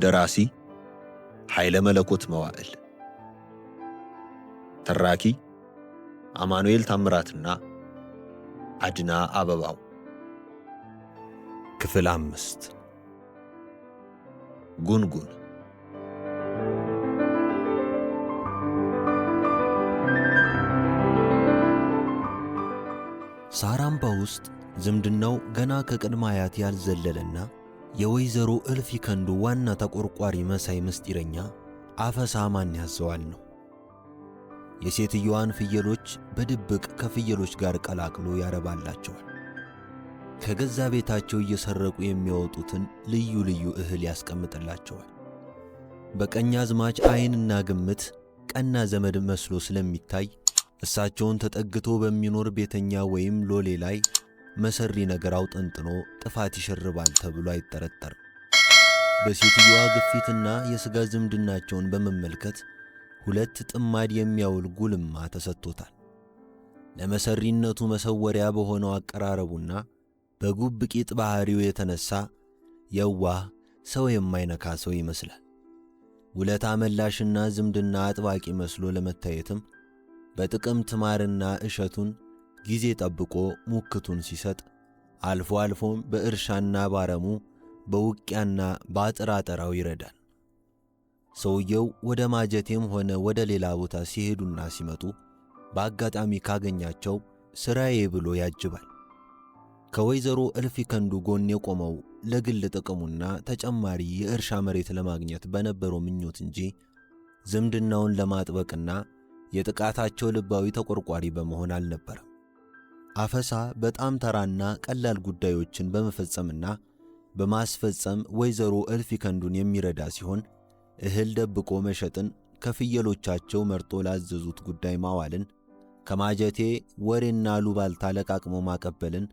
ደራሲ ኃይለ መለኮት መዋዕል፣ ተራኪ አማኑኤል ታምራትና አድና አበባው። ክፍል 5 ጉንጉን። ሳራምባ ውስጥ ዝምድናው ገና ከቅድመ አያት ያልዘለለና የወይዘሮ እልፊ ከንዱ ዋና ተቆርቋሪ መሳይ ምስጢረኛ አፈሳ ማን ያዘዋል ነው። የሴትየዋን ፍየሎች በድብቅ ከፍየሎች ጋር ቀላቅሎ ያረባላቸዋል። ከገዛ ቤታቸው እየሰረቁ የሚያወጡትን ልዩ ልዩ እህል ያስቀምጥላቸዋል። በቀኛዝማች ዓይንና ግምት ቀና ዘመድ መስሎ ስለሚታይ እሳቸውን ተጠግቶ በሚኖር ቤተኛ ወይም ሎሌ ላይ መሰሪ ነገር አውጠንጥኖ ጥፋት ይሸርባል ተብሎ አይጠረጠርም። በሴትየዋ ግፊትና የሥጋ ዝምድናቸውን በመመልከት 2 ጥማድ የሚያውል ጉልማ ተሰጥቶታል። ለመሰሪነቱ መሰወሪያ በሆነው አቀራረቡና በጉብቂጥ ባህሪው የተነሳ የዋህ ሰው የማይነካ ሰው ይመስላል። ውለታ መላሽና ዝምድና አጥባቂ መስሎ ለመታየትም በጥቅምት ማርና እሸቱን ጊዜ ጠብቆ ሙክቱን ሲሰጥ፣ አልፎ አልፎም በእርሻና ባረሙ በውቂያና በአጥራጠራው ይረዳል። ሰውየው ወደ ማጀቴም ሆነ ወደ ሌላ ቦታ ሲሄዱና ሲመጡ በአጋጣሚ ካገኛቸው ሥራዬ ብሎ ያጅባል። ከወይዘሮ እልፊ ከንዱ ጎን የቆመው ለግል ጥቅሙና ተጨማሪ የእርሻ መሬት ለማግኘት በነበረው ምኞት እንጂ ዝምድናውን ለማጥበቅና የጥቃታቸው ልባዊ ተቆርቋሪ በመሆን አልነበረም። አፈሳ በጣም ተራና ቀላል ጉዳዮችን በመፈጸምና በማስፈጸም ወይዘሮ እልፊ ከንዱን የሚረዳ ሲሆን፣ እህል ደብቆ መሸጥን፣ ከፍየሎቻቸው መርጦ ላዘዙት ጉዳይ ማዋልን፣ ከማጀቴ ወሬና ሉባልታ ለቃቅሞ ማቀበልን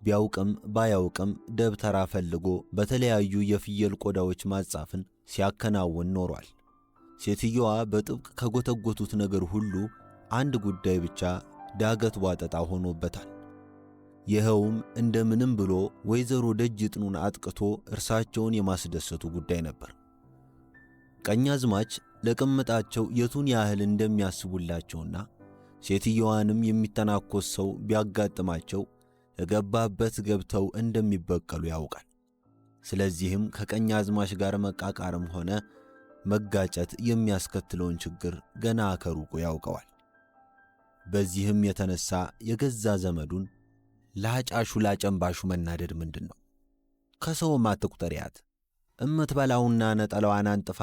ቢያውቅም ባያውቅም ደብተራ ፈልጎ በተለያዩ የፍየል ቆዳዎች ማጻፍን ሲያከናውን ኖሯል። ሴትየዋ በጥብቅ ከጎተጎቱት ነገር ሁሉ አንድ ጉዳይ ብቻ ዳገት ዋጠጣ ሆኖበታል። ይኸውም እንደምንም ብሎ ወይዘሮ ደጅጥኑን አጥቅቶ እርሳቸውን የማስደሰቱ ጉዳይ ነበር። ቀኛዝማች ለቅምጣቸው የቱን ያህል እንደሚያስቡላቸውና ሴትየዋንም የሚተናኮስ ሰው ቢያጋጥማቸው የገባበት ገብተው እንደሚበቀሉ ያውቃል። ስለዚህም ከቀኛዝማች ጋር መቃቃርም ሆነ መጋጨት የሚያስከትለውን ችግር ገና ከሩቁ ያውቀዋል። በዚህም የተነሳ የገዛ ዘመዱን ላጫሹ ላጨንባሹ መናደድ ምንድን ነው? ከሰውም አትቁጠሪያት፣ እምትበላውና ነጠላዋን አንጥፋ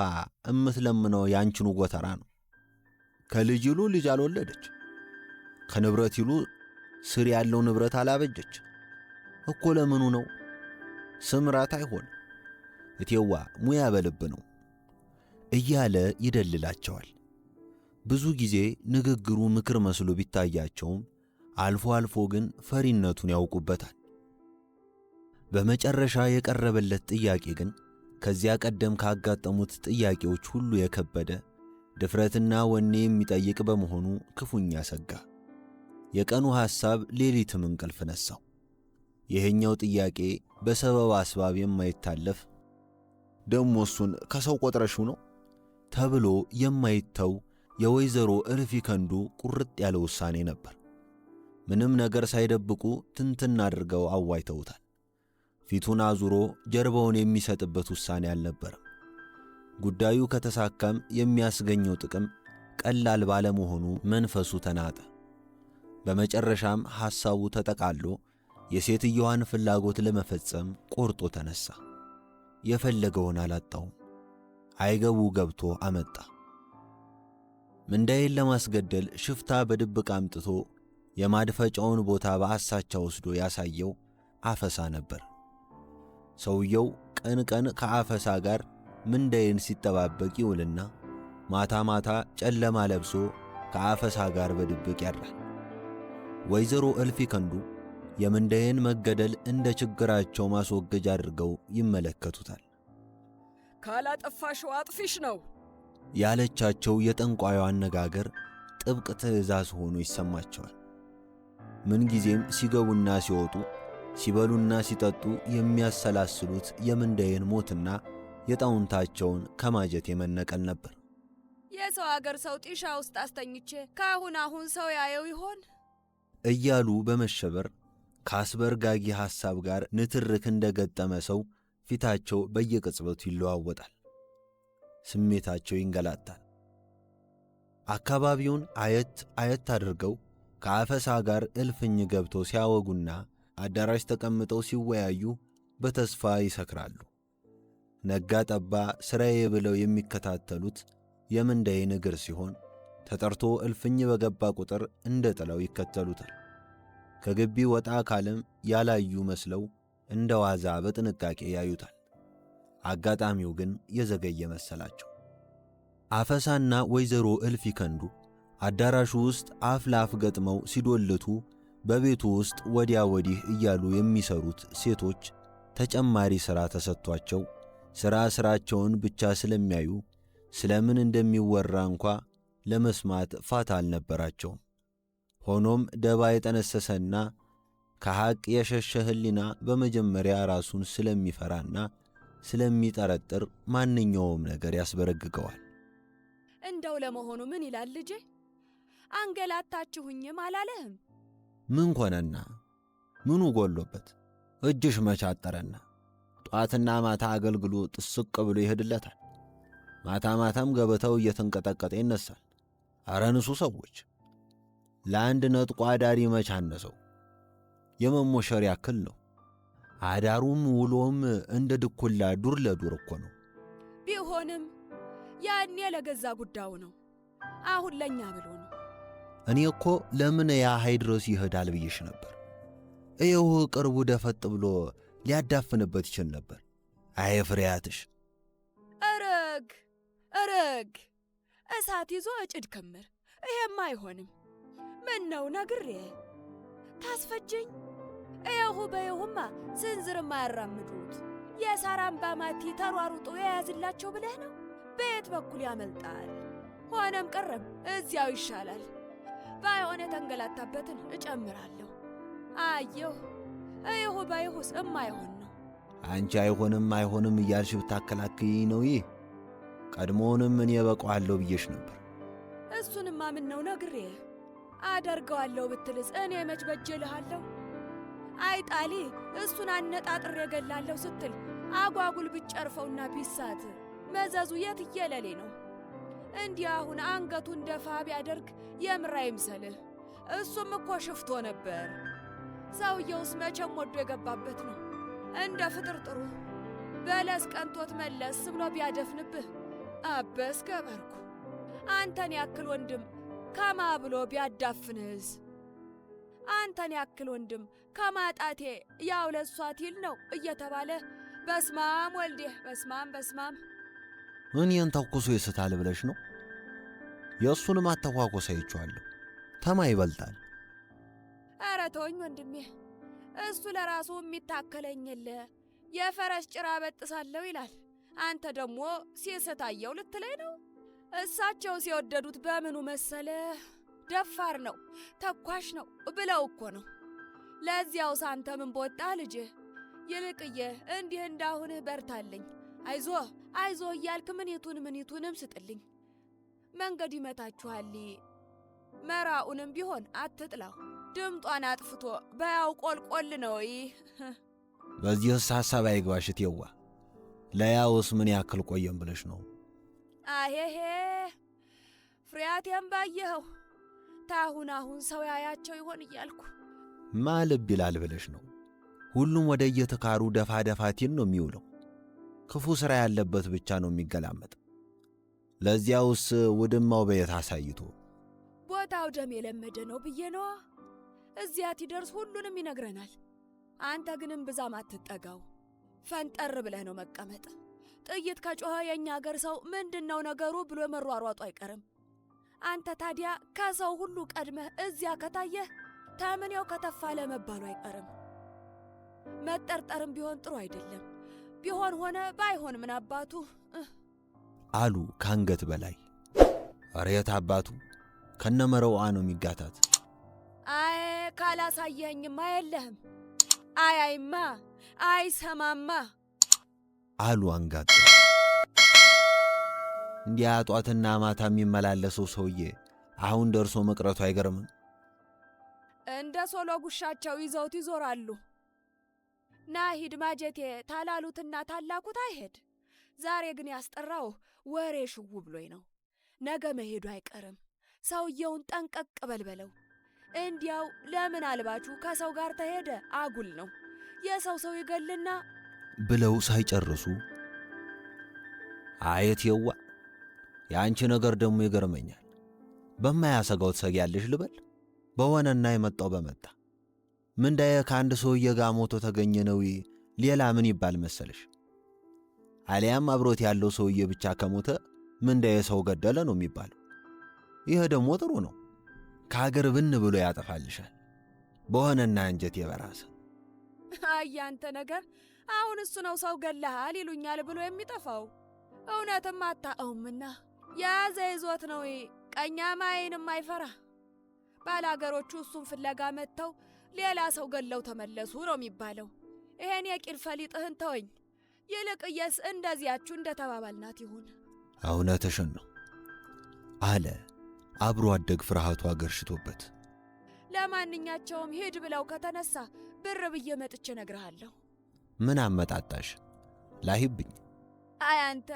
እምትለምነው ያንቺኑ ጎተራ ነው። ከልጅ ይሉ ልጅ አልወለደች፣ ከንብረት ይሉ ስር ያለው ንብረት አላበጀች እኮ። ለምኑ ነው? ስምራት አይሆን እቴዋ ሙያ በልብ ነው እያለ ይደልላቸዋል። ብዙ ጊዜ ንግግሩ ምክር መስሎ ቢታያቸውም አልፎ አልፎ ግን ፈሪነቱን ያውቁበታል። በመጨረሻ የቀረበለት ጥያቄ ግን ከዚያ ቀደም ካጋጠሙት ጥያቄዎች ሁሉ የከበደ ድፍረትና ወኔ የሚጠይቅ በመሆኑ ክፉኛ ሰጋ። የቀኑ ሐሳብ ሌሊትም እንቅልፍ ነሳው። ይሄኛው ጥያቄ በሰበብ አስባብ የማይታለፍ ደሞ እሱን ከሰው ቆጥረሽው ነው ተብሎ የማይተው የወይዘሮ እልፊ ከንዱ ቁርጥ ያለ ውሳኔ ነበር። ምንም ነገር ሳይደብቁ ትንትን አድርገው አዋይተውታል። ፊቱን አዙሮ ጀርባውን የሚሰጥበት ውሳኔ አልነበረም። ጉዳዩ ከተሳካም የሚያስገኘው ጥቅም ቀላል ባለመሆኑ መንፈሱ ተናጠ። በመጨረሻም ሐሳቡ ተጠቃሎ የሴትየዋን ፍላጎት ለመፈጸም ቆርጦ ተነሳ። የፈለገውን አላጣውም። አይገቡ ገብቶ አመጣ። ምንዳዬን ለማስገደል ሽፍታ በድብቅ አምጥቶ የማድፈጫውን ቦታ በአሳቻ ወስዶ ያሳየው አፈሳ ነበር። ሰውየው ቀን ቀን ከአፈሳ ጋር ምንዳዬን ሲጠባበቅ ይውልና ማታ ማታ ጨለማ ለብሶ ከአፈሳ ጋር በድብቅ ያድራል። ወይዘሮ እልፊ ከንዱ የምንዳዬን መገደል እንደ ችግራቸው ማስወገጃ አድርገው ይመለከቱታል። ካላጠፋሽው አጥፊሽ ነው ያለቻቸው የጠንቋዩ አነጋገር ጥብቅ ትእዛዝ ሆኖ ይሰማቸዋል። ምን ጊዜም ሲገቡና ሲወጡ ሲበሉና ሲጠጡ የሚያሰላስሉት የምንዳዬን ሞትና የጣውንታቸውን ከማጀት የመነቀል ነበር። የሰው አገር ሰው ጢሻ ውስጥ አስተኝቼ አሁን ሰው ያየው ይሆን እያሉ በመሸበር ከአስበርጋጊ ሐሳብ ጋር ንትርክ እንደገጠመ ሰው ፊታቸው በየቅጽበቱ ይለዋወጣል። ስሜታቸው ይንገላታል። አካባቢውን አየት አድርገው ከአፈሳ ጋር እልፍኝ ገብተው ሲያወጉና አዳራሽ ተቀምጠው ሲወያዩ በተስፋ ይሰክራሉ። ነጋ ጠባ ስራዬ ብለው የሚከታተሉት የምንዳዬን እግር ሲሆን ተጠርቶ እልፍኝ በገባ ቁጥር እንደ ጥለው ይከተሉታል። ከግቢ ወጣ ካለም ያላዩ መስለው እንደ ዋዛ በጥንቃቄ ያዩታል። አጋጣሚው ግን የዘገየ መሰላቸው። አፈሳና ወይዘሮ እልፍ ይከንዱ አዳራሹ ውስጥ አፍ ለአፍ ገጥመው ሲዶልቱ በቤቱ ውስጥ ወዲያ ወዲህ እያሉ የሚሰሩት ሴቶች ተጨማሪ ሥራ ተሰጥቷቸው ስራቸውን ብቻ ስለሚያዩ ስለምን እንደሚወራ እንኳ ለመስማት ፋታ አልነበራቸውም። ሆኖም ደባ የጠነሰሰና ከሐቅ የሸሸ ሕሊና በመጀመሪያ ራሱን ስለሚፈራና ስለሚጠረጥር ማንኛውም ነገር ያስበረግገዋል። እንደው ለመሆኑ ምን ይላል ልጄ? አንገላታችሁኝም አላለህም? ምን ሆነና ምኑ ጎሎበት? እጅሽ መቻጠረና ጧትና ማታ አገልግሎ ጥስቅ ብሎ ይሄድለታል። ማታም ገበታው እየተንቀጠቀጠ ይነሳል። አረንሱ ሰዎች ለአንድ ነጥቆ አዳሪ መቻነሰው የመሞሸር ያክል ነው። አዳሩም ውሎም እንደ ድኩላ ዱር ለዱር እኮ ነው። ቢሆንም ያኔ ለገዛ ጉዳዩ ነው፣ አሁን ለኛ ብሎ ነው። እኔ እኮ ለምን ያ ሃይድሮስ ይሄዳል ብዬሽ ነበር። እየው ቅርቡ ደፈጥ ብሎ ሊያዳፍንበት ይችል ነበር። አይ ፍሬያትሽ! እረግ እሳት ይዞ እጭድ ክምር። ይሄማ አይሆንም። ምን ነው ነግሬ ታስፈጀኝ? እየሁ በየሁማ ስንዝርማ ያራምዱት የሳራምባ ማቲ ተሯሩጦ የያዝላቸው ብለህ ነው? በየት በኩል ያመልጣል? ሆነም ቀረም እዚያው ይሻላል። ባይሆነ ተንገላታበትን እጨምራለሁ። አየሁ እየሁ ባይሁስ እማይሆን ነው። አንቺ አይሆንም እያልሽ ብታከላክይ ነው። ይህ ቀድሞውንም እኔ በቀዋለሁ ብዬሽ ነበር። እሱንማ ምን ነው ነግሬ አደርገዋለሁ ብትልስ እኔ መች በጀልሃለሁ? አይጣሊ እሱን አነጣጥሬ ገላለሁ ስትል አጓጉል ብጨርፈውና ቢሳት መዘዙ የትየለሌ ነው። እንዲህ አሁን አንገቱን ደፋ ቢያደርግ የምራ ይምሰልህ። እሱም እኮ ሽፍቶ ነበር። ሰውየውስ መቼም ወዶ የገባበት ነው። እንደ ፍጥርጥሩ በለስ ቀንቶት መለስ ብሎ ቢያደፍንብህ አበስ ገበርኩ። አንተን ያክል ወንድም ከማ ብሎ ቢያዳፍንህስ? አንተን ያክል ወንድም ከማጣቴ ያው ለሷት ይል ነው እየተባለ በስማም ወልዴ በስማም እኔን ተኩሶ ይስታል ብለሽ ነው? የእሱንም አተኳኮስ አይቼዋለሁ። ተማ ይበልጣል። ኧረ ተወኝ ወንድሜ። እሱ ለራሱ የሚታከለኝል የፈረስ ጭራ በጥሳለሁ ይላል። አንተ ደግሞ ሲስታየው ልትለይ ነው? እሳቸው ሲወደዱት በምኑ መሰለ? ደፋር ነው ተኳሽ ነው ብለው እኮ ነው። ለዚያውስ አንተ ምን ቦጣ ልጅ? ይልቅዬ እንዲህ እንዳሁንህ በርታልኝ። አይዞ እያልክ ምኒቱንም ስጥልኝ። መንገድ ይመታችኋል። መራኡንም ቢሆን አትጥላው። ድምጧን አጥፍቶ በያው ቆልቆል ነው። በዚህስ ሐሳብ አይግባሽ እቴዋ። ለያውስ ምን ያክል ቆየም ብለሽ ነው? አሄሄ ፍሬያቴም ባየኸው ታሁን ሰው ያያቸው ይሆን እያልኩ ማልብ ይላል ብለሽ ነው? ሁሉም ወደ የተካሩ ደፋቲን ነው የሚውለው። ክፉ ሥራ ያለበት ብቻ ነው የሚገላመጥ። ለዚያውስ ውድማው በየት አሳይቶ ቦታው ደም የለመደ ነው ብዬ ነዋ። እዚያ ትደርስ ሁሉንም ይነግረናል። አንተ ግንም ብዛም አትጠጋው። ፈንጠር ብለህ ነው መቀመጥ። ጥይት ከጮኸ የኛ አገር ሰው ምንድነው ነገሩ ብሎ መሯሯጡ አይቀርም። አንተ ታዲያ ከሰው ሁሉ ቀድመህ እዚያ ከታየህ ታምኔው ከተፋለ መባሉ አይቀርም። መጠርጠርም ቢሆን ጥሩ አይደለም። ቢሆን ሆነ ባይሆን ምን አባቱ አሉ ካንገት በላይ። አሬት አባቱ ከነመረውአ ነው የሚጋታት። አይ ካላሳየኝማ የለህም። አይማ አይሰማማ አሉ አንጋጠው። እንዲያ ጧትና ማታ የሚመላለሰው ሰውዬ አሁን ደርሶ መቅረቱ አይገርምም? እንደ ሶሎ ጉሻቸው ይዘውት ይዞራሉ። ና ሂድ ማጀቴ ታላሉትና ታላኩት አይሄድ። ዛሬ ግን ያስጠራው ወሬ ሽው ብሎኝ ነው። ነገ መሄዱ አይቀርም። ሰውየውን ጠንቀቅ በልበለው። እንዲያው ለምን አልባቹ ከሰው ጋር ተሄደ አጉል ነው። የሰው ይገልና ብለው ሳይጨርሱ አየትየዋ የአንቺ ነገር ደግሞ ይገርመኛል። በማያሰጋው ትሰጊያለሽ ልበል? በሆነና የመጣው በመጣ ምንዳዬ ከአንድ ሰውዬ ጋር ሞቶ ተገኘ ነው። ሌላ ምን ይባል መሰለሽ? አሊያም አብሮት ያለው ሰውዬ ብቻ ከሞተ ምንዳዬ ሰው ገደለ ነው የሚባለው። ይህ ደግሞ ጥሩ ነው። ከሀገር ብን ብሎ ያጠፋልሻል። በሆነና አንጀት የበራሰ አያንተ ነገር አሁን እሱ ነው ሰው ገለሃል ይሉኛል ብሎ የሚጠፋው። እውነትም አታውምና ያዘ ይዞት ነው። ቀኛማ ዓይንም አይፈራ። ባላገሮቹ እሱን ፍለጋ መጥተው ሌላ ሰው ገለው ተመለሱ ነው የሚባለው። ይሄን የቂል ፈሊጥህን ተወኝ። ይልቅየስ እንደዚያችሁ እንደተባባልናት ይሁን። እውነትሽን ነው አለ አብሮ አደግ ፍርሃቱ አገርሽቶበት። ለማንኛቸውም ሂድ ብለው ከተነሳ ብር ብዬ መጥቼ ነግርሃለሁ። ምን አመጣጣሽ? ላሂብኝ። አያንተ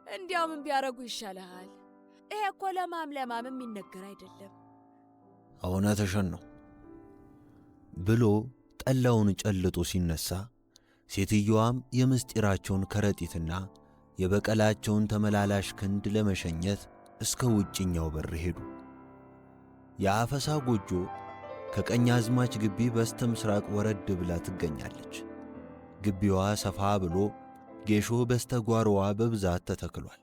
እንዲያው ምን ቢያረጉ ይሻልሃል? ይሄ እኮ ለማም የሚነገር አይደለም። እውነትሽን ነው ብሎ ጠላውን ጨልጦ ሲነሳ ሴትዮዋም የምስጢራቸውን ከረጢትና የበቀላቸውን ተመላላሽ ክንድ ለመሸኘት እስከ ውጭኛው በር ሄዱ። የአፈሳ ጎጆ ከቀኛዝማች ግቢ በስተ ምስራቅ ወረድ ብላ ትገኛለች። ግቢዋ ሰፋ ብሎ ጌሾ በስተጓሮዋ በብዛት ተተክሏል።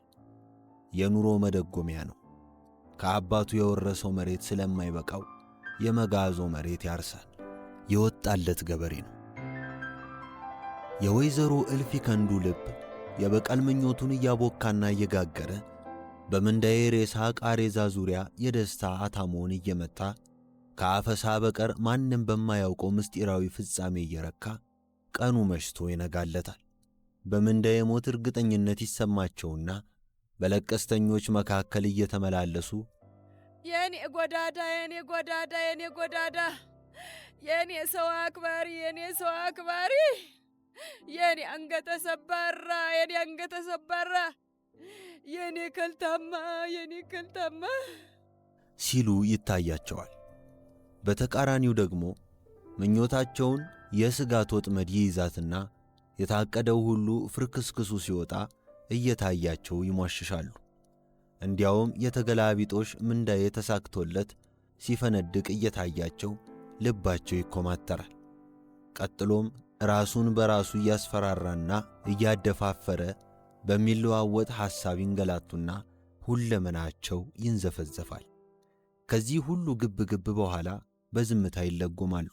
የኑሮ መደጎሚያ ነው። ከአባቱ የወረሰው መሬት ስለማይበቃው የመጋዞ መሬት ያርሳል። የወጣለት ገበሬ ነው። የወይዘሮ እልፊ ከንዱ ልብ የበቀል ምኞቱን እያቦካና እየጋገረ በምንዳዬ ሬሳ ቃሬዛ ዙሪያ የደስታ አታሞን እየመታ ከአፈሳ በቀር ማንም በማያውቀው ምስጢራዊ ፍጻሜ እየረካ ቀኑ መሽቶ ይነጋለታል። በምንዳዬ ሞት እርግጠኝነት ይሰማቸውና በለቀስተኞች መካከል እየተመላለሱ የኔ ጎዳዳ የኔ ጎዳዳ የኔ ጎዳዳ የኔ ሰው አክባሪ የኔ ሰው አክባሪ የኔ አንገተ ሰባራ የኔ አንገተ ሰባራ የኔ ከልታማ ሲሉ ይታያቸዋል። በተቃራኒው ደግሞ ምኞታቸውን የስጋት ወጥመድ ይይዛትና የታቀደው ሁሉ ፍርክስክሱ ሲወጣ እየታያቸው ይሟሽሻሉ። እንዲያውም የተገላቢጦሽ ምንዳዬ ተሳክቶለት ሲፈነድቅ እየታያቸው ልባቸው ይኮማተራል። ቀጥሎም ራሱን በራሱ እያስፈራራና እያደፋፈረ በሚለዋወጥ ሐሳብ ይንገላቱና ሁለመናቸው ይንዘፈዘፋል። ከዚህ ሁሉ ግብ በኋላ በዝምታ ይለጎማሉ።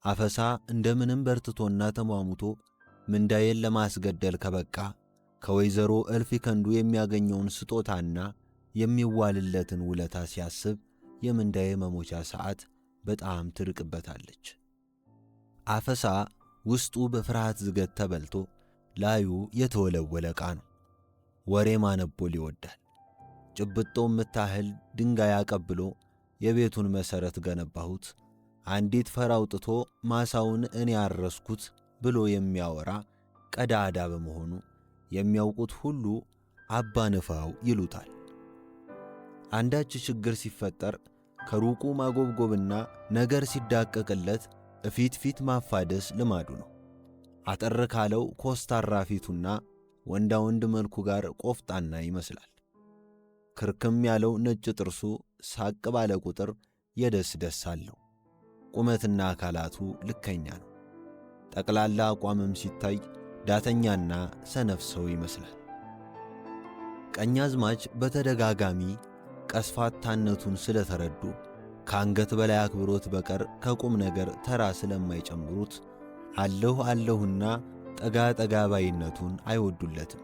አፈሳ እንደምንም በርትቶና ተሟሙቶ ምንዳዬን ለማስገደል ከበቃ ከወይዘሮ እልፊ ከንዱ የሚያገኘውን ስጦታና የሚዋልለትን ውለታ ሲያስብ የምንዳዬ መሞቻ ሰዓት በጣም ትርቅበታለች። አፈሳ ውስጡ በፍርሃት ዝገት ተበልቶ ላዩ የተወለወለ ዕቃ ነው። ወሬ ማነቦል ይወዳል። ጭብጦ ምታህል ድንጋይ አቀብሎ የቤቱን መሠረት ገነባሁት፣ አንዲት ፈር አውጥቶ ማሳውን እኔ ያረስኩት ብሎ የሚያወራ ቀዳዳ በመሆኑ የሚያውቁት ሁሉ አባ ንፋው ይሉታል። አንዳች ችግር ሲፈጠር ከሩቁ ማጎብጎብና ነገር ሲዳቀቅለት ፊት ማፋደስ ልማዱ ነው። አጠር ካለው ኮስታራ ፊቱና ወንዳ ወንድ መልኩ ጋር ቆፍጣና ይመስላል። ክርክም ያለው ነጭ ጥርሱ ሳቅ ባለ ቁጥር የደስ አለው። ቁመትና አካላቱ ልከኛ ነው። ጠቅላላ አቋምም ሲታይ ዳተኛና ሰነፍ ሰው ይመስላል። ቀኛዝማች በተደጋጋሚ ቀስፋታነቱን ስለተረዱ ከአንገት በላይ አክብሮት በቀር ከቁም ነገር ተራ ስለማይጨምሩት አለሁና ጠጋ ባይነቱን አይወዱለትም።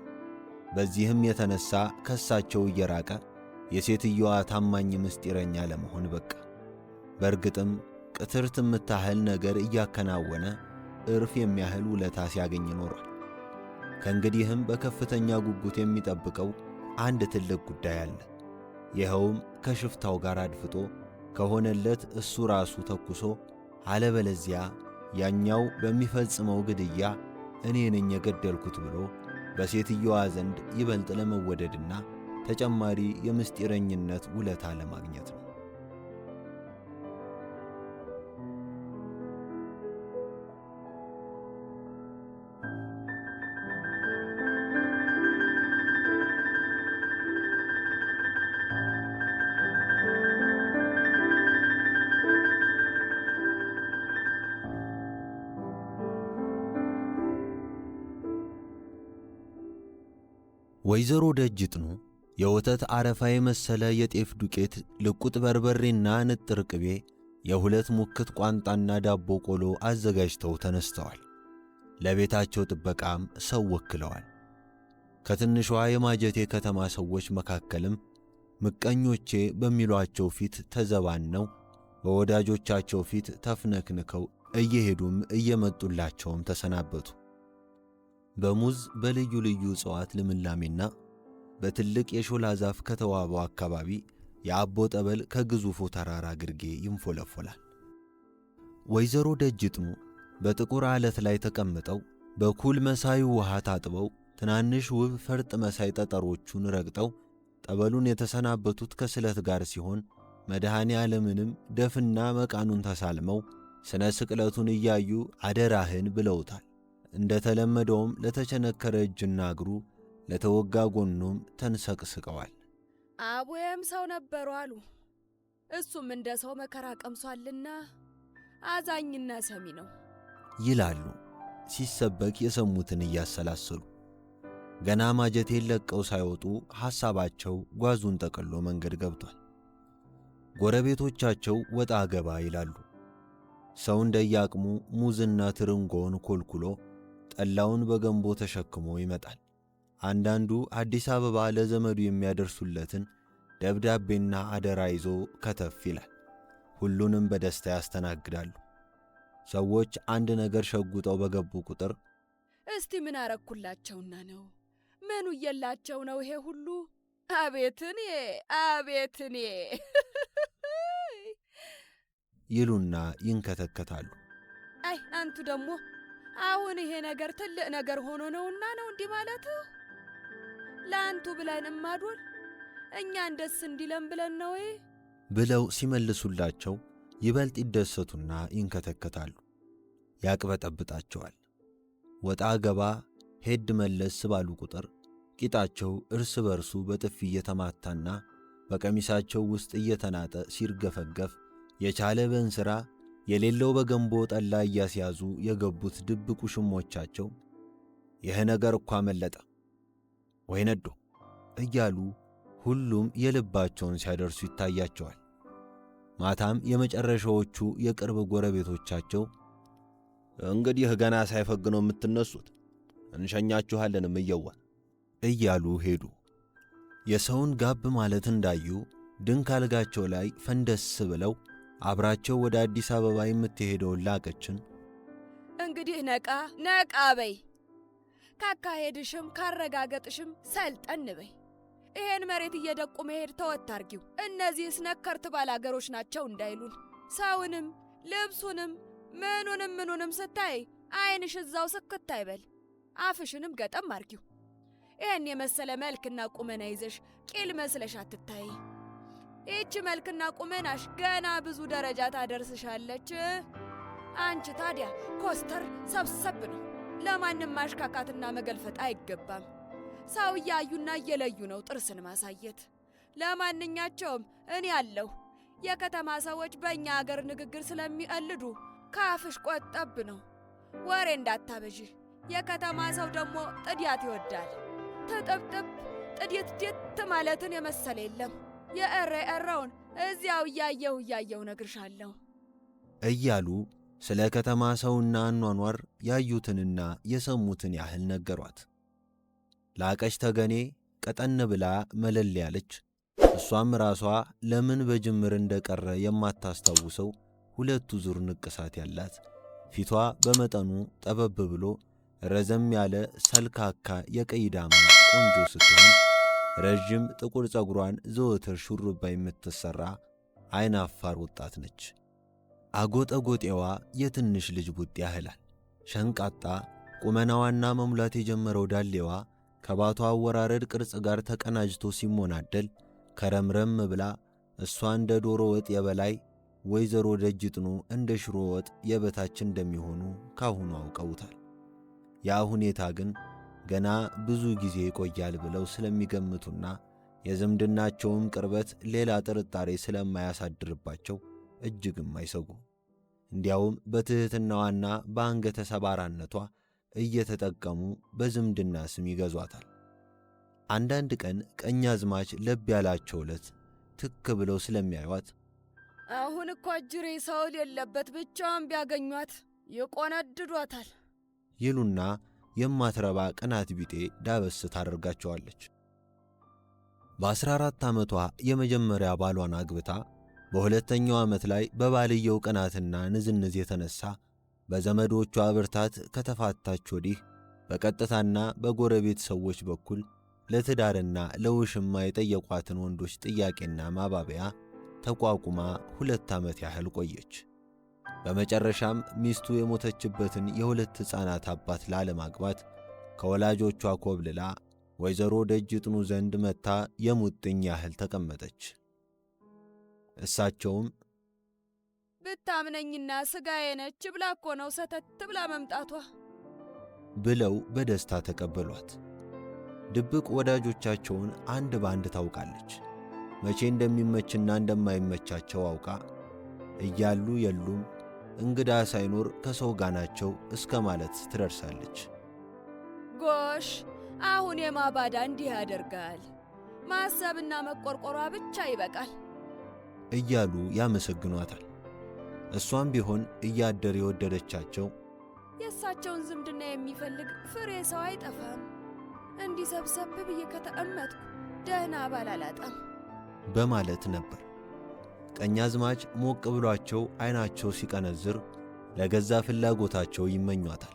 በዚህም የተነሳ ከሳቸው እየራቀ የሴትየዋ ታማኝ ምስጢረኛ ለመሆን በቃ። በእርግጥም ቅትርት የምታህል ነገር እያከናወነ እርፍ የሚያህል ውለታ ሲያገኝ ኖሯል። ከእንግዲህም በከፍተኛ ጉጉት የሚጠብቀው አንድ ትልቅ ጉዳይ አለ። ይኸውም ከሽፍታው ጋር አድፍጦ ከሆነለት እሱ ራሱ ተኩሶ፣ አለበለዚያ ያኛው በሚፈጽመው ግድያ እኔ ነኝ የገደልኩት ብሎ በሴትየዋ ዘንድ ይበልጥ ለመወደድና ተጨማሪ የምስጢረኝነት ውለታ ለማግኘት ነው። ወይዘሮ ደጅጥኑ የወተት አረፋ የመሰለ የጤፍ ዱቄት፣ ልቁጥ በርበሬና ንጥር ቅቤ፣ የሁለት ሙክት ቋንጣና ዳቦ ቆሎ አዘጋጅተው ተነስተዋል። ለቤታቸው ጥበቃም ሰው ወክለዋል። ከትንሿ የማጀቴ ከተማ ሰዎች መካከልም ምቀኞቼ በሚሏቸው ፊት ተዘባነው በወዳጆቻቸው ፊት ተፍነክንከው እየሄዱም እየመጡላቸውም ተሰናበቱ። በሙዝ በልዩ ልዩ እጽዋት ልምላሜና በትልቅ የሾላ ዛፍ ከተዋበው አካባቢ የአቦ ጠበል ከግዙፉ ተራራ ግርጌ ይንፎለፎላል። ወይዘሮ ደጅጥኑ በጥቁር ዓለት ላይ ተቀምጠው በኩል መሳዩ ውሃ ታጥበው ትናንሽ ውብ ፈርጥ መሳይ ጠጠሮቹን ረግጠው ጠበሉን የተሰናበቱት ከስለት ጋር ሲሆን መድኃኔ ዓለምንም ደፍና መቃኑን ተሳልመው ስነ ስቅለቱን እያዩ አደራህን ብለውታል። እንደ ተለመደውም ለተቸነከረ እጅና እግሩ ለተወጋ ጎኑም ተንሰቅስቀዋል። አቡዬም ሰው ነበሩ አሉ። እሱም እንደ ሰው መከራ ቀምሷልና አዛኝና ሰሚ ነው ይላሉ ሲሰበክ የሰሙትን እያሰላሰሉ። ገና ማጀቴን ለቀው ሳይወጡ ሐሳባቸው ጓዙን ጠቅሎ መንገድ ገብቷል። ጎረቤቶቻቸው ወጣ ገባ ይላሉ። ሰው እንደያቅሙ ሙዝና ትርንጎን ኮልኩሎ ጠላውን በገንቦ ተሸክሞ ይመጣል። አንዳንዱ አዲስ አበባ ለዘመዱ የሚያደርሱለትን ደብዳቤና አደራ ይዞ ከተፍ ይላል። ሁሉንም በደስታ ያስተናግዳሉ። ሰዎች አንድ ነገር ሸጉጠው በገቡ ቁጥር እስቲ ምን አረኩላቸውና ነው? ምኑ የላቸው ነው ይሄ ሁሉ? አቤትኔ አቤትኔ ይሉና ይንከተከታሉ። አይ አንቱ ደግሞ አሁን ይሄ ነገር ትልቅ ነገር ሆኖ ነውና ነው እንዲህ ማለት? ለአንቱ ብለን እማዶል እኛን ደስ እንዲለን ብለን ነው ብለው ሲመልሱላቸው ይበልጥ ይደሰቱና ይንከተከታሉ። ያቅበጠብጣቸዋል። ወጣ ገባ ሄድ መለስ ባሉ ቁጥር ቂጣቸው እርስ በርሱ በጥፊ እየተማታና በቀሚሳቸው ውስጥ እየተናጠ ሲርገፈገፍ የቻለ በእንስራ የሌለው በገንቦ ጠላ እያስያዙ የገቡት ድብቁ ሽሞቻቸው ይህ ነገር እኮ መለጠ ወይ ነዶ እያሉ ሁሉም የልባቸውን ሲያደርሱ ይታያቸዋል። ማታም የመጨረሻዎቹ የቅርብ ጎረቤቶቻቸው እንግዲህ ገና ሳይፈግነው የምትነሱት እንሸኛችኋለንም እየዋ እያሉ ሄዱ። የሰውን ጋብ ማለት እንዳዩ ድንክ አልጋቸው ላይ ፈንደስ ብለው አብራቸው ወደ አዲስ አበባ የምትሄደውን ላቀችን እንግዲህ ነቃ ነቃ በይ፣ ካካሄድሽም ካረጋገጥሽም ሰልጠን በይ። ይሄን መሬት እየደቁ መሄድ ተወት አርጊው። እነዚህስ ነከርት ባላገሮች ናቸው እንዳይሉን። ሰውንም ልብሱንም ምኑንም ስታይ ዓይንሽ እዛው ስክት አይበል፣ አፍሽንም ገጠም አርጊው። ይሄን የመሰለ መልክና ቁመና ይዘሽ ቂል መስለሽ አትታይ። ይህች መልክና ቁመናሽ ገና ብዙ ደረጃ ታደርስሻለች። አንቺ ታዲያ ኮስተር ሰብሰብ ነው። ለማንም ማሽካካትና መገልፈጥ አይገባም። ሰው እያዩና እየለዩ ነው ጥርስን ማሳየት። ለማንኛቸውም እኔ አለሁ። የከተማ ሰዎች በእኛ አገር ንግግር ስለሚቀልዱ ካፍሽ ቆጠብ ነው፣ ወሬ እንዳታበዢ። የከተማ ሰው ደግሞ ጥዲያት ይወዳል። ተጠብጠብ ጥዲት ማለትን የመሰለ የለም። የእረውን እዚያው እያየው ነግርሻለሁ እያሉ ስለ ከተማ ሰውና አኗኗር ያዩትንና የሰሙትን ያህል ነገሯት። ላቀች ተገኔ ቀጠን ብላ መለል ያለች፣ እሷም ራሷ ለምን በጅምር እንደቀረ የማታስታውሰው ሁለቱ ዙር ንቅሳት ያላት፣ ፊቷ በመጠኑ ጠበብ ብሎ ረዘም ያለ ሰልካካ የቀይ ዳማ ቆንጆ ስትሆን ረዥም ጥቁር ፀጉሯን ዘወትር ሹሩባ የምትሰራ አይን አፋር ወጣት ነች። አጎጠጎጤዋ የትንሽ ልጅ ቡጥ ያህላል። ሸንቃጣ ቁመናዋና መሙላት የጀመረው ዳሌዋ ከባቷ አወራረድ ቅርጽ ጋር ተቀናጅቶ ሲሞናደል ከረምረም ብላ እሷ እንደ ዶሮ ወጥ የበላይ ወይዘሮ ደጅጥኑ እንደ ሽሮ ወጥ የበታች እንደሚሆኑ ካሁኑ አውቀውታል። ያ ሁኔታ ግን ገና ብዙ ጊዜ ይቆያል ብለው ስለሚገምቱና የዝምድናቸውም ቅርበት ሌላ ጥርጣሬ ስለማያሳድርባቸው እጅግም አይሰጉ። እንዲያውም በትሕትናዋና በአንገተ ሰባራነቷ እየተጠቀሙ በዝምድና ስም ይገዟታል። አንዳንድ ቀን ቀኛዝማች ለብ ያላቸው ዕለት ትክ ብለው ስለሚያዩት አሁን እኮ እጅሬ ሰው የሌለበት ብቻዋን ቢያገኟት ይቆነድዷታል ይሉና የማትረባ ቅናት ቢጤ ዳበስ ታደርጋቸዋለች። በ14 ዓመቷ የመጀመሪያ ባሏን አግብታ በሁለተኛው ዓመት ላይ በባልየው ቅናትና ንዝንዝ የተነሳ በዘመዶቿ ብርታት ከተፋታች ወዲህ በቀጥታና በጎረቤት ሰዎች በኩል ለትዳርና ለውሽማ የጠየቋትን ወንዶች ጥያቄና ማባበያ ተቋቁማ 2 ዓመት ያህል ቆየች። በመጨረሻም ሚስቱ የሞተችበትን የ2 ሕፃናት አባት ላለማግባት ከወላጆቿ ኮብልላ ወይዘሮ ደጅጥኑ ዘንድ መጥታ የሙጥኝ ያህል ተቀመጠች። እሳቸውም ብታምነኝና ሥጋዬ ነች ብላ እኮ ነው ሰተት ብላ መምጣቷ ብለው በደስታ ተቀበሏት። ድብቅ ወዳጆቻቸውን አንድ ባንድ ታውቃለች። መቼ እንደሚመችና እንደማይመቻቸው አውቃ እያሉ የሉም እንግዳ ሳይኖር ከሰው ጋር ናቸው እስከ ማለት ትደርሳለች። ጎሽ አሁን የማባዳ እንዲህ ያደርጋል፣ ማሰብና መቆርቆሯ ብቻ ይበቃል እያሉ ያመሰግኗታል። እሷም ቢሆን እያደር የወደደቻቸው የእሳቸውን ዝምድና የሚፈልግ ፍሬ ሰው አይጠፋም፣ እንዲህ ሰብሰብ ብዬ ከተቀመጥኩ ደህና ባል አላጣም በማለት ነበር። ቀኛዝማች ሞቅ ብሏቸው ዓይናቸው ሲቀነዝር ለገዛ ፍላጎታቸው ይመኟታል።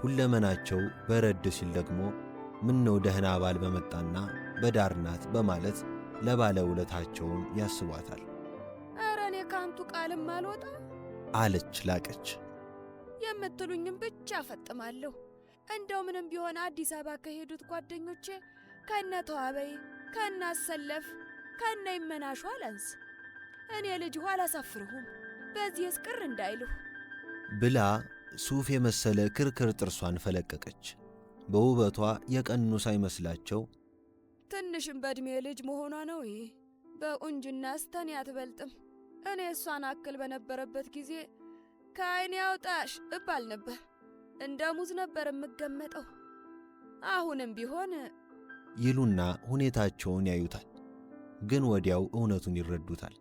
ሁለመናቸው በረድ ሲል ደግሞ ምነው ደህና ባል በመጣና በዳርናት በማለት ለባለ ውለታቸውም ያስቧታል። ኧረ እኔ ካንቱ ቃልም አልወጣ አለች ላቀች። የምትሉኝም ብቻ ፈጥማለሁ። እንደው ምንም ቢሆን አዲስ አበባ ከሄዱት ጓደኞቼ ከነ ተዋበይ ከነ አሰለፍ ከነ ይመናሹ አላንስ። እኔ ልጅሁ አላሳፍርሁም፣ በዚህስ ቅር እንዳይልሁ ብላ ሱፍ የመሰለ ክርክር ጥርሷን ፈለቀቀች። በውበቷ የቀኑ ሳይመስላቸው ትንሽም በዕድሜ ልጅ መሆኗ ነው። ይህ በቁንጅናስ ተኔ አትበልጥም። እኔ እሷን አክል በነበረበት ጊዜ ከዓይኔ ያውጣሽ እባል ነበር፣ እንደ ሙዝ ነበር የምገመጠው። አሁንም ቢሆን ይሉና ሁኔታቸውን ያዩታል፣ ግን ወዲያው እውነቱን ይረዱታል።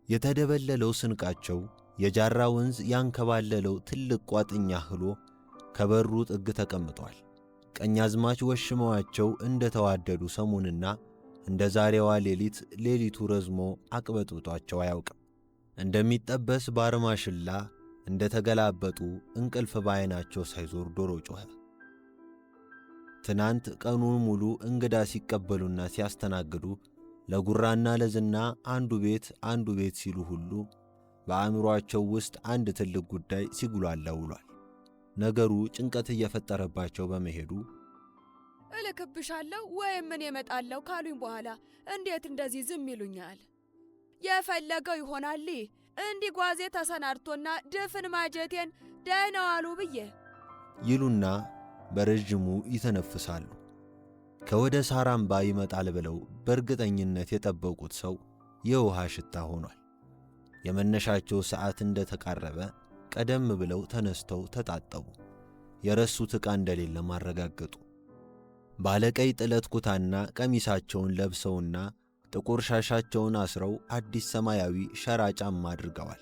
የተደበለለው ስንቃቸው የጃራ ወንዝ ያንከባለለው ትልቅ ቋጥኛ ህሎ ከበሩ ጥግ ተቀምጧል። ቀኛዝማች ወሽመዋቸው እንደ ተዋደዱ ሰሙንና እንደ ዛሬዋ ሌሊቱ ረዝሞ አቅበጥብጧቸው አያውቅም። እንደሚጠበስ ባርማሽላ እንደ ተገላበጡ እንቅልፍ በዓይናቸው ሳይዞር ዶሮ ጮኸ። ትናንት ቀኑን ሙሉ እንግዳ ሲቀበሉና ሲያስተናግዱ ለጉራና ለዝና አንዱ ቤት ሲሉ ሁሉ በአእምሮአቸው ውስጥ አንድ ትልቅ ጉዳይ ሲጉላላ ውሏል። ነገሩ ጭንቀት እየፈጠረባቸው በመሄዱ እልክብሻለሁ ወይም ምን እመጣለሁ ካሉኝ በኋላ እንዴት እንደዚህ ዝም ይሉኛል? የፈለገው ይሆናል እንዲህ ጓዜ ተሰናድቶና ድፍን ማጀቴን ደህና ዋሉ ብዬ ይሉና በረጅሙ ይተነፍሳሉ። ከወደ ሳራምባ ይመጣል ብለው በእርግጠኝነት የጠበቁት ሰው የውሃ ሽታ ሆኗል። የመነሻቸው ሰዓት እንደተቃረበ ቀደም ብለው ተነስተው ተጣጠቡ። የረሱት ዕቃ እንደሌለ ማረጋገጡ። ባለቀይ ጥለት ኩታና ቀሚሳቸውን ለብሰውና ጥቁር ሻሻቸውን አስረው አዲስ ሰማያዊ ሸራ ጫማ አድርገዋል።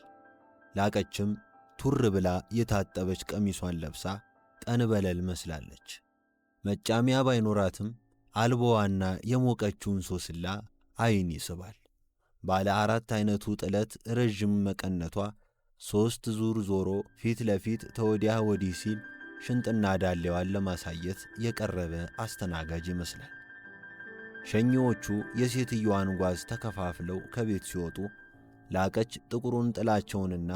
ላቀችም ቱር ብላ የታጠበች ቀሚሷን ለብሳ ጠንበለል መስላለች። መጫሚያ ባይኖራትም አልቦዋና የሞቀችውን ሶስላ ዓይን ይስባል። ባለ 4 አይነቱ ጥለት ረዥም መቀነቷ 3 ዙር ዞሮ ፊት ለፊት ተወዲያ ወዲህ ሲል ሽንጥና ዳሌዋን ለማሳየት የቀረበ አስተናጋጅ ይመስላል። ሸኚዎቹ የሴትየዋን ጓዝ ተከፋፍለው ከቤት ሲወጡ ላቀች ጥቁሩን ጥላቸውንና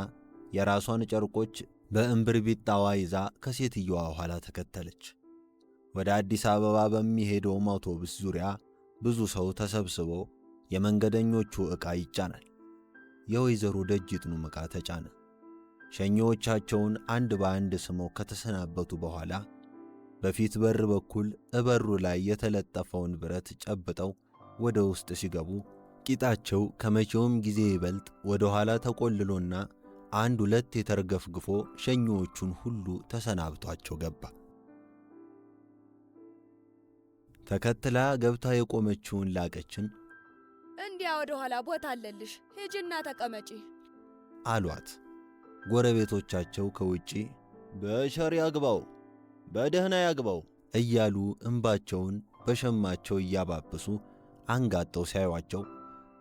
የራሷን ጨርቆች በእምብርቢጣዋ ይዛ ከሴትየዋ ኋላ ተከተለች። ወደ አዲስ አበባ በሚሄደውም አውቶቡስ ዙሪያ ብዙ ሰው ተሰብስቦ የመንገደኞቹ ዕቃ ይጫናል። የወይዘሮ ደጅቱንም ዕቃ ተጫነ። ሸኚዎቻቸውን አንድ በአንድ ስመው ከተሰናበቱ በኋላ በፊት በር በኩል እበሩ ላይ የተለጠፈውን ብረት ጨብጠው ወደ ውስጥ ሲገቡ ቂጣቸው ከመቼውም ጊዜ ይበልጥ ወደ ኋላ ተቆልሎና 1-2 የተርገፍግፎ ሸኚዎቹን ሁሉ ተሰናብቷቸው ገባ። ተከትላ ገብታ የቆመችውን ላቀችን እንዲያ ወደ ኋላ ቦታ አለልሽ፣ ሂጂና ተቀመጪ አሏት። ጎረቤቶቻቸው ከውጪ በሸር ያግባው፣ በደህና ያግባው እያሉ እንባቸውን በሸማቸው እያባበሱ አንጋጠው ሲያዩአቸው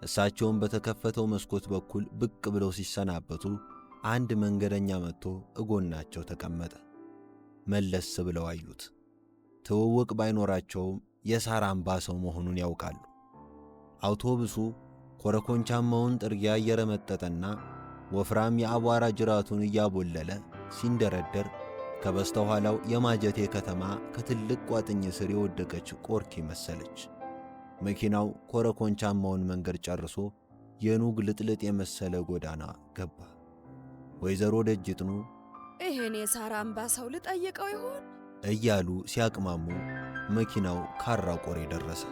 እሳቸውን በተከፈተው መስኮት በኩል ብቅ ብለው ሲሰናበቱ አንድ መንገደኛ መጥቶ እጎናቸው ተቀመጠ። መለስ ብለው አዩት። ትውውቅ ባይኖራቸውም የሳራምባ ሰው መሆኑን ያውቃሉ። አውቶቡሱ ኮረኮንቻማውን ጥርጊያ እየረመጠጠና ወፍራም የአቧራ ጅራቱን እያቦለለ ሲንደረደር ከበስተኋላው የማጀቴ ከተማ ከትልቅ ቋጥኝ ስር የወደቀች ቆርኪ መሰለች። መኪናው ኮረኮንቻማውን መንገድ ጨርሶ የኑግ ልጥልጥ የመሰለ ጎዳና ገባ። ወይዘሮ ደጅጥኑ ይሄን የሳራምባ ሰው ልጠይቀው ይሆን እያሉ ሲያቅማሙ መኪናው ካራ ቆሬ ደረሰ።